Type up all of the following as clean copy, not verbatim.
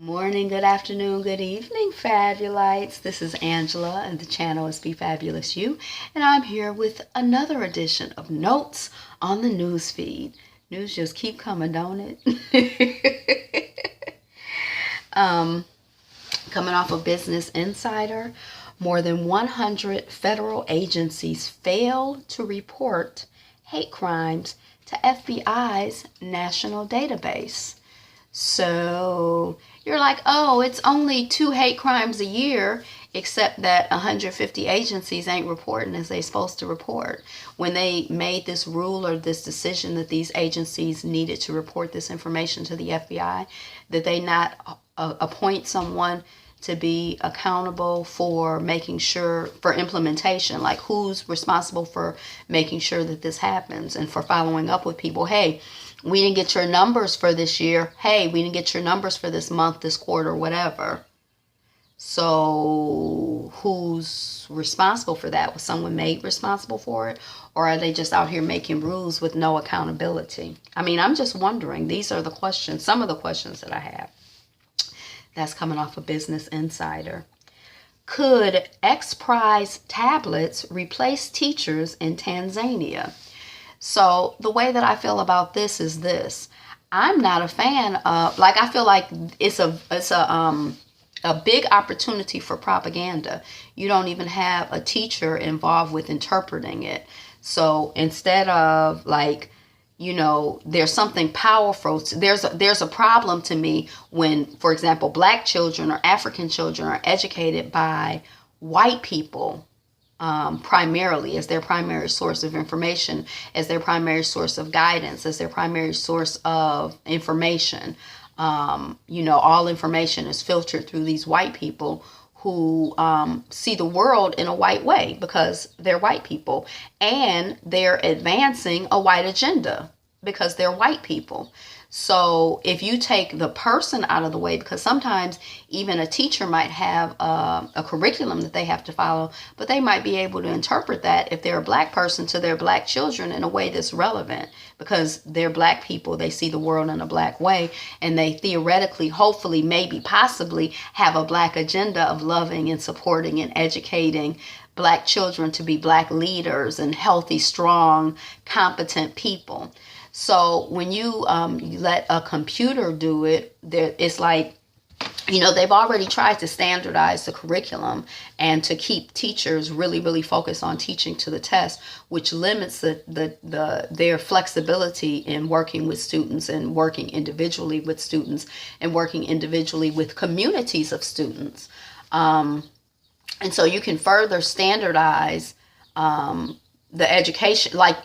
Morning, good afternoon, good evening, Fabulites. This is Angela, and the channel is Be Fabulous You, and I'm here with another edition of Notes on the Newsfeed. News just keep coming, don't it? Coming off of Business Insider, more than 100 federal agencies failed to report hate crimes to FBI's national database. So you're like, oh, it's only 2 hate crimes a year, except that 150 agencies ain't reporting as they're supposed to report. When they made this rule or this decision that these agencies needed to report this information to the FBI, that they not appoint someone to be accountable for making sure, for implementation, like who's responsible for making sure that this happens and for following up with people. Hey, we didn't get your numbers for this year. Hey, we didn't get your numbers for this month, this quarter, whatever. So who's responsible for that? Was someone made responsible for it? Or are they just out here making rules with no accountability? I mean, I'm just wondering. These are the questions, some of the questions that I have. That's coming off of Business Insider. Could X-Prize tablets replace teachers in Tanzania? So the way that I feel about this is this. I'm not a fan of, like, I feel like it's a big opportunity for propaganda. You don't even have a teacher involved with interpreting it. So instead of, like, you know, there's something powerful. There's a problem to me when, for example, black children or African children are educated by white people primarily as their primary source of information, as their primary source of guidance, as their primary source of information. You know, all information is filtered through these white people who see the world in a white way because they're white people, and they're advancing a white agenda because they're white people. So if you take the person out of the way, because sometimes even a teacher might have a curriculum that they have to follow, but they might be able to interpret that if they're a black person to their black children in a way that's relevant, because they're black people, they see the world in a black way, and they theoretically, hopefully, maybe, possibly have a black agenda of loving and supporting and educating black children to be black leaders and healthy, strong, competent people. So when you let a computer do it, it's like, you know, they've already tried to standardize the curriculum and to keep teachers really, really focused on teaching to the test, which limits their flexibility in working with students and working individually with students and working individually with communities of students. And so you can further standardize the education, like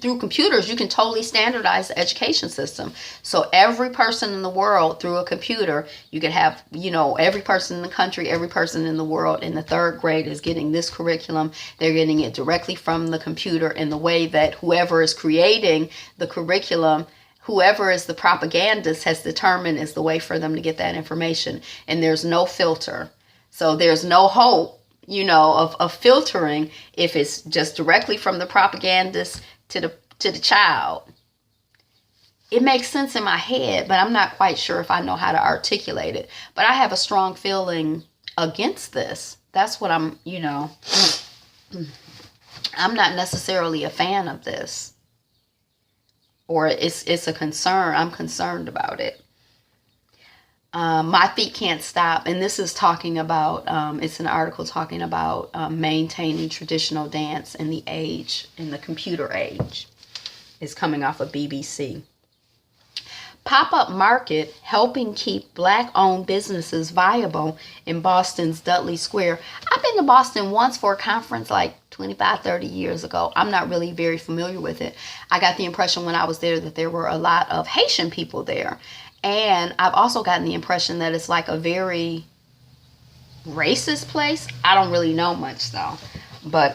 through computers, you can totally standardize the education system. So every person in the world through a computer, you could have, you know, every person in the country, every person in the world in the 3rd grade is getting this curriculum. They're getting it directly from the computer in the way that whoever is creating the curriculum, whoever is the propagandist, has determined is the way for them to get that information. And there's no filter. So there's no hope, you know, of filtering if it's just directly from the propagandist to the child. It makes sense in my head, but I'm not quite sure if I know how to articulate it. But I have a strong feeling against this. That's what I'm, you know, I'm not necessarily a fan of this. Or it's a concern. I'm concerned about it. My feet can't stop, and this is talking about, it's an article talking about maintaining traditional dance in the computer age. It's coming off of BBC. Pop-up market helping keep black-owned businesses viable in Boston's Dudley Square. I've been to Boston once for a conference like 25, 30 years ago. I'm not really very familiar with it. I got the impression when I was there that there were a lot of Haitian people there. And I've also gotten the impression that it's like a very racist place. I don't really know much though. But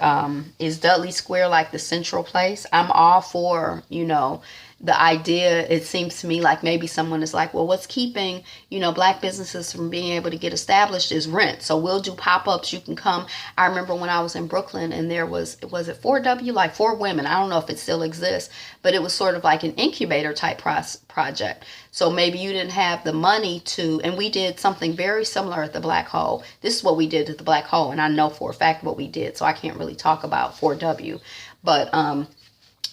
is Dudley Square like the central place? I'm all for, you know, the idea, it seems to me like maybe someone is like, well, what's keeping, black businesses from being able to get established is rent. So we'll do pop-ups. You can come. I remember when I was in Brooklyn and there was it 4W, like 4Women. I don't know if it still exists, but it was sort of like an incubator type project. So maybe you didn't have the money to, and we did something very similar at the Black Hole. This is what we did at the Black Hole, and I know for a fact what we did, so I can't really talk about 4W. But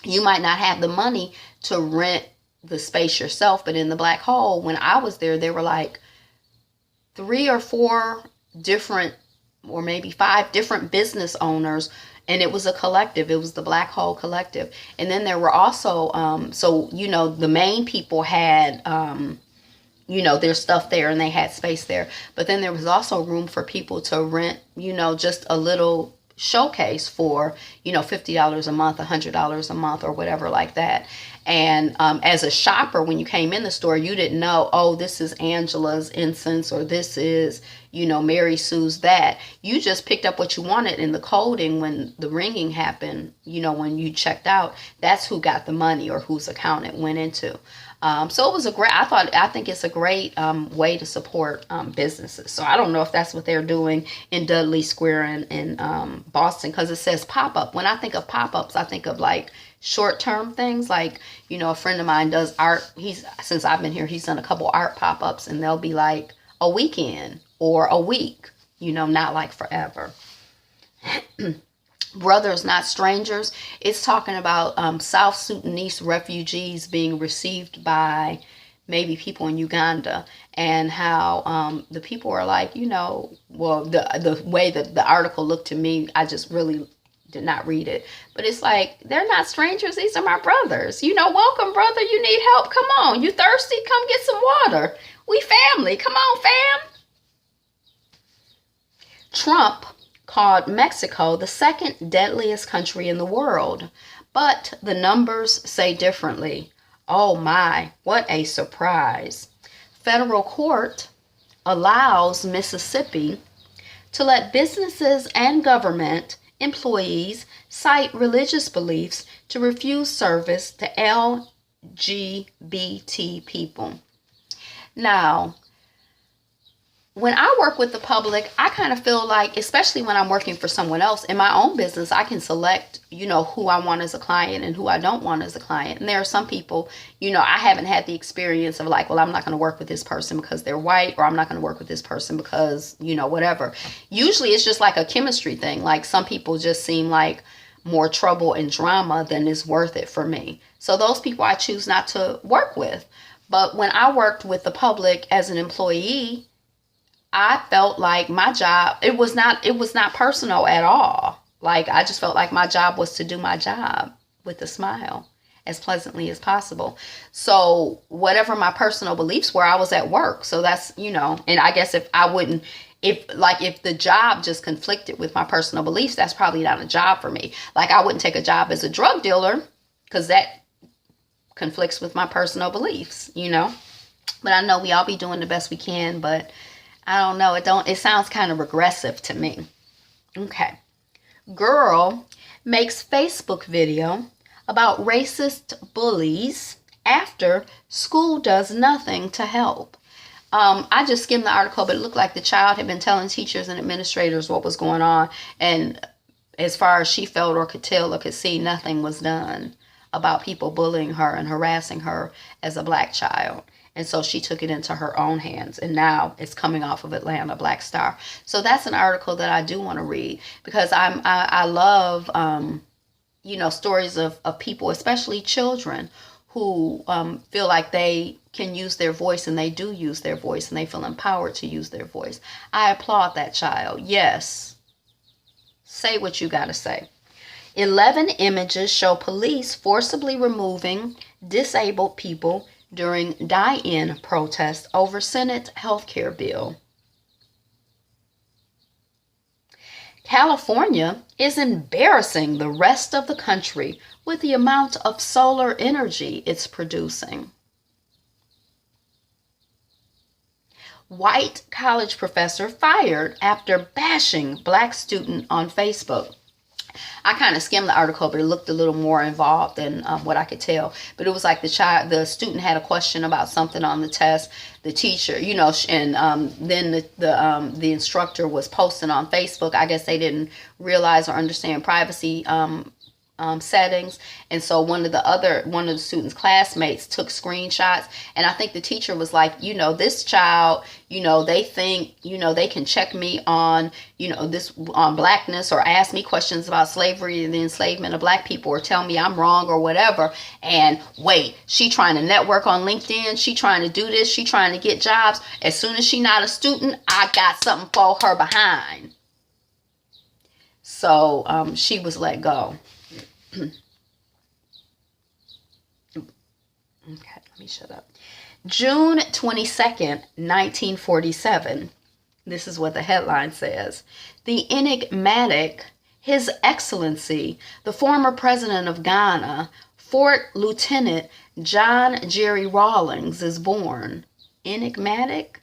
you might not have the money to rent the space yourself, but in the Black Hole, when I was there were like 3 or 4 different, or maybe 5 different business owners, and it was a collective. It was the Black Hole Collective. And then there were also, the main people had, their stuff there and they had space there. But then there was also room for people to rent, just a little showcase for, $50 a month, $100 a month, or whatever like that. And as a shopper, when you came in the store, you didn't know, oh, this is Angela's incense, or this is, Mary Sue's that. You just picked up what you wanted, and the coding, when the ringing happened, when you checked out, that's who got the money or whose account it went into. So it was I think it's a great way to support businesses. So I don't know if that's what they're doing in Dudley Square in Boston, because it says pop-up. When I think of pop-ups, I think of like short-term things. Like, a friend of mine does art. Since I've been here, he's done a couple art pop-ups, and they'll be like a weekend or a week, not like forever. Brothers Not Strangers. It's talking about South Sudanese refugees being received by maybe people in Uganda, and how the people are like, the way that the article looked to me, I just really did not read it, but it's like, they're not strangers, these are my brothers. Welcome, brother, you need help, come on. You thirsty, come get some water. We family, come on, fam. Trump called Mexico the second deadliest country in the world, but the numbers say differently. Oh my, what a surprise. Federal court allows Mississippi to let businesses and government employees cite religious beliefs to refuse service to LGBT people. Now, when I work with the public, I kind of feel like, especially when I'm working for someone else, in my own business, I can select, who I want as a client and who I don't want as a client. And there are some people, I haven't had the experience of like, well, I'm not going to work with this person because they're white, or I'm not going to work with this person because, whatever. Usually it's just like a chemistry thing. Like, some people just seem like more trouble and drama than is worth it for me. So those people I choose not to work with. But when I worked with the public as an employee, I felt like my job, it was not personal at all. Like, I just felt like my job was to do my job with a smile as pleasantly as possible. So whatever my personal beliefs were, I was at work. So that's, and I guess if the job just conflicted with my personal beliefs, that's probably not a job for me. Like, I wouldn't take a job as a drug dealer because that conflicts with my personal beliefs, But I know we all be doing the best we can, but I don't know. It sounds kind of regressive to me. Okay. Girl makes Facebook video about racist bullies after school does nothing to help. I just skimmed the article, but it looked like the child had been telling teachers and administrators what was going on. And as far as she felt or could tell or could see, nothing was done about people bullying her and harassing her as a black child. And so she took it into her own hands, and now it's coming off of Atlanta Black Star. So that's an article that I do want to read, because I love, stories of people, especially children, who feel like they can use their voice, and they do use their voice, and they feel empowered to use their voice. I applaud that child. Yes. Say what you got to say. 11 images show police forcibly removing disabled people during die-in protests over Senate healthcare bill. California is embarrassing the rest of the country with the amount of solar energy it's producing. White college professor fired after bashing black student on Facebook. I kind of skimmed the article, but it looked a little more involved than what I could tell. But it was like the student had a question about something on the test. The teacher, and then the instructor was posting on Facebook. I guess they didn't realize or understand privacy settings, and so one of the students' classmates took screenshots, and I think the teacher was like, this child, they think, they can check me on, this on blackness, or ask me questions about slavery and the enslavement of black people, or tell me I'm wrong or whatever, and wait, she trying to network on LinkedIn, she trying to do this, she trying to get jobs. As soon as she not a student, I got something for her behind. So she was let go. Okay, let me shut up. June 22nd, 1947. This is what the headline says. The enigmatic His Excellency, the former president of Ghana, Fourth Lieutenant John Jerry Rawlings, is born. Enigmatic?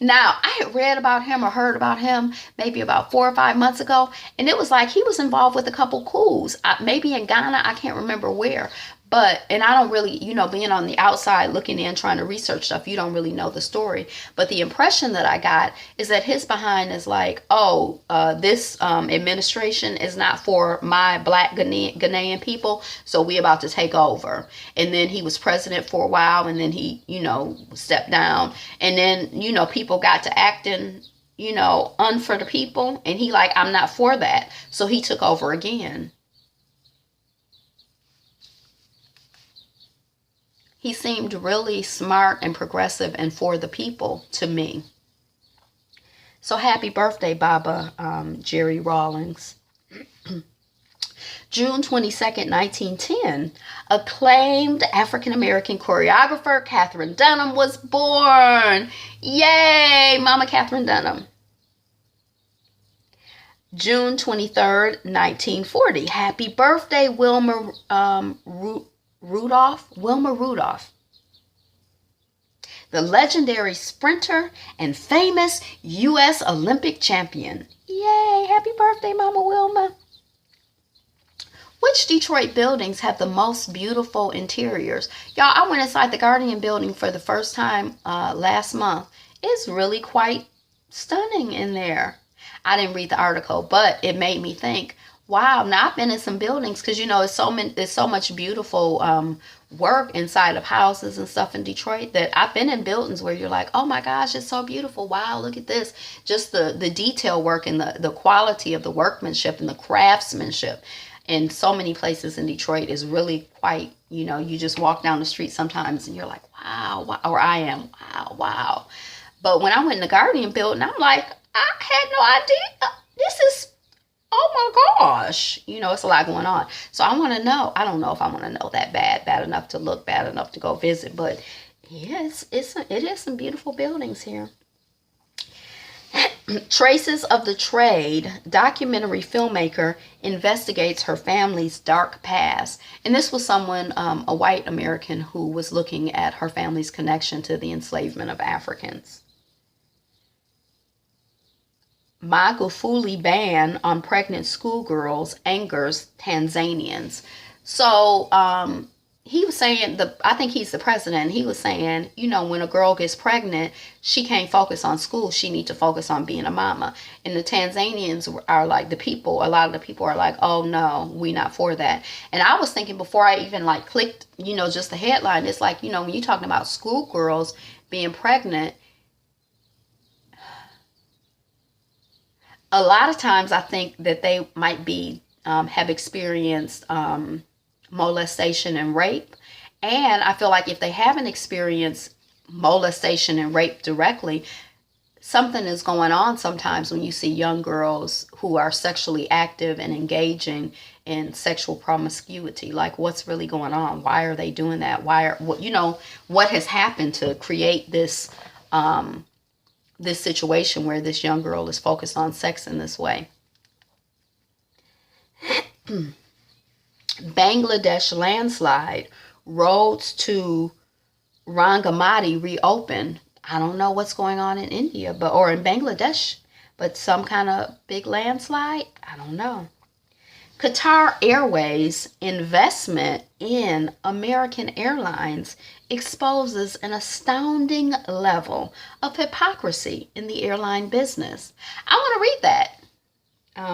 Now, I had read about him or heard about him maybe about 4 or 5 months ago, and it was like he was involved with a couple coups, maybe in Ghana, I can't remember where. But, and I don't really, being on the outside looking in, trying to research stuff, you don't really know the story. But the impression that I got is that his behind is like, this administration is not for my black Ghanaian people, so we about to take over. And then he was president for a while, and then he, stepped down. And then, people got to acting, for the people. And he like, I'm not for that. So he took over again. He seemed really smart and progressive and for the people to me. So happy birthday, Baba Jerry Rawlings. June 22nd, 1910, acclaimed African-American choreographer Katherine Dunham was born. Yay, Mama Katherine Dunham. June 23rd, 1940, happy birthday, Wilma Rudolph, the legendary sprinter and famous U.S. Olympic champion. Yay, happy birthday, Mama Wilma. Which Detroit buildings have the most beautiful interiors? Y'all, I went inside the Guardian building for the first time last month. It's really quite stunning in there. I didn't read the article, but it made me think, wow, now I've been in some buildings because, there's so much beautiful work inside of houses and stuff in Detroit that I've been in buildings where you're like, oh my gosh, it's so beautiful. Wow, look at this. Just the detail work and the quality of the workmanship and the craftsmanship in so many places in Detroit is really quite, you just walk down the street sometimes and you're like, wow, or I am, wow. But when I went in the Guardian building, I'm like, I had no idea. This is, oh my gosh, it's a lot going on. So I want to know. I don't know if I want to know that bad enough to look, bad enough to go visit. But yes, it is some beautiful buildings here. Traces of the Trade, documentary filmmaker investigates her family's dark past. And this was someone, a white American, who was looking at her family's connection to the enslavement of Africans. Magufuli ban on pregnant schoolgirls angers Tanzanians. So he was saying, I think he's the president, he was saying, when a girl gets pregnant, she can't focus on school, she needs to focus on being a mama. And the Tanzanians are like, a lot of the people are like, oh no, we not for that. And I was thinking before I even clicked, just the headline, it's like, when you're talking about schoolgirls being pregnant, a lot of times I think that they might be, have experienced molestation and rape. And I feel like if they haven't experienced molestation and rape directly, something is going on sometimes when you see young girls who are sexually active and engaging in sexual promiscuity. Like, what's really going on? Why are they doing that? What has happened to create this this situation where this young girl is focused on sex in this way? Bangladesh landslide, roads to Rangamati reopen. I don't know what's going on in India or in Bangladesh, but some kind of big landslide. I don't know. Qatar Airways' investment in American Airlines exposes an astounding level of hypocrisy in the airline business. I want to read that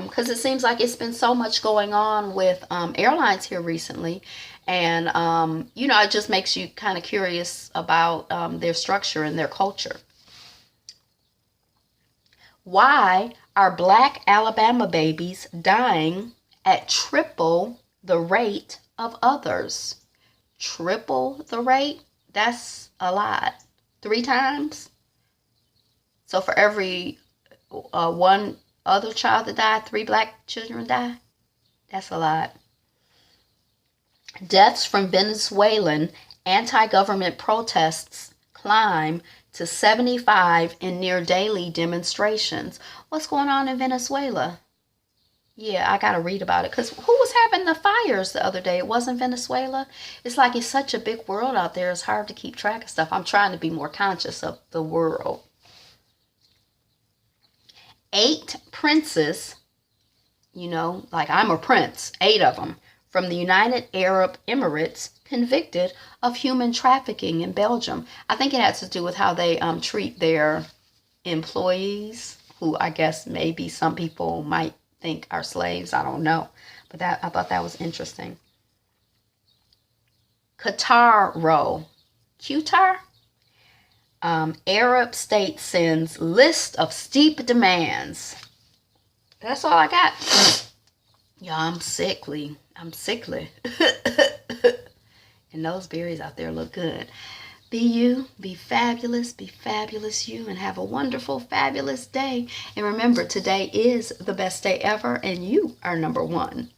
because it seems like it's been so much going on with airlines here recently. And, it just makes you kind of curious about their structure and their culture. Why are Black Alabama babies dying at triple the rate of others? Triple the rate? That's a lot. 3 times? So for every one other child that died, 3 Black children die? That's a lot. Deaths from Venezuelan anti-government protests climb to 75 in near daily demonstrations. What's going on in Venezuela? Yeah, I got to read about it, because who was having the fires the other day? It wasn't Venezuela. It's like it's such a big world out there. It's hard to keep track of stuff. I'm trying to be more conscious of the world. 8 princes, like I'm a prince, 8 of them, from the United Arab Emirates convicted of human trafficking in Belgium. I think it has to do with how they treat their employees, who I guess maybe some people might think are slaves. I don't know. But I thought that was interesting. Qatar. Arab state sends list of steep demands. That's all I got. Yeah, I'm sickly. And those berries out there look good. Be you, be fabulous you, and have a wonderful, fabulous day. And remember, today is the best day ever, and you are number 1.